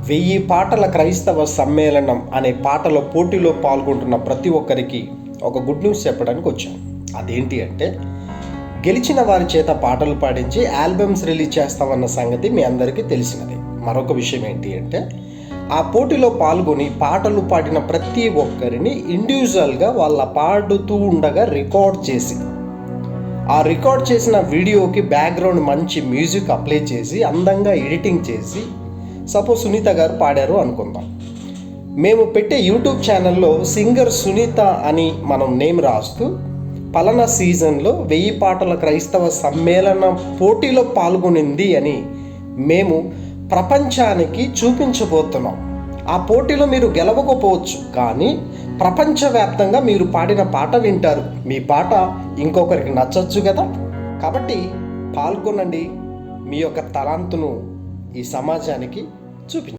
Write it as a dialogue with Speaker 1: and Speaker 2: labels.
Speaker 1: 1000 పాటల క్రైస్తవ సమ్మేళనం అనే పాటల పోటీలో పాల్గొంటున్న ప్రతి ఒక్కరికి ఒక గుడ్ న్యూస్ చెప్పడానికి వచ్చాను. అదేంటి అంటే, గెలిచిన వారి చేత పాటలు పాడించి ఆల్బమ్స్ రిలీజ్ చేస్తామన్న సంగతి మీ అందరికీ తెలిసినదే. మరొక విషయం ఏంటి అంటే, ఆ పోటీలో పాల్గొని పాటలు పాడిన ప్రతి ఒక్కరిని ఇండివిజువల్గా వాళ్ళ పాడుతూ ఉండగా రికార్డ్ చేసి, ఆ రికార్డ్ చేసిన వీడియోకి బ్యాక్గ్రౌండ్ మంచి మ్యూజిక్ అప్లై చేసి అందంగా ఎడిటింగ్ చేసి, సపోజ్ సునీత గారు పాడారు అనుకుందాం, మేము పెట్టే యూట్యూబ్ ఛానల్లో సింగర్ సునీత అని మనం నేమ్ రాస్తూ పలానా సీజన్లో 1000 పాటల క్రైస్తవ సమ్మేళన పోటీలో పాల్గొనింది అని మేము ప్రపంచానికి చూపించబోతున్నాం. ఆ పోటీలో మీరు గెలవకపోవచ్చు, కానీ ప్రపంచవ్యాప్తంగా మీరు పాడిన పాట వింటారు. మీ పాట ఇంకొకరికి నచ్చచ్చు కదా. కాబట్టి పాల్గొనండి, మీ యొక్క తలాంతును ఈ సమాజానికి చూపించండి.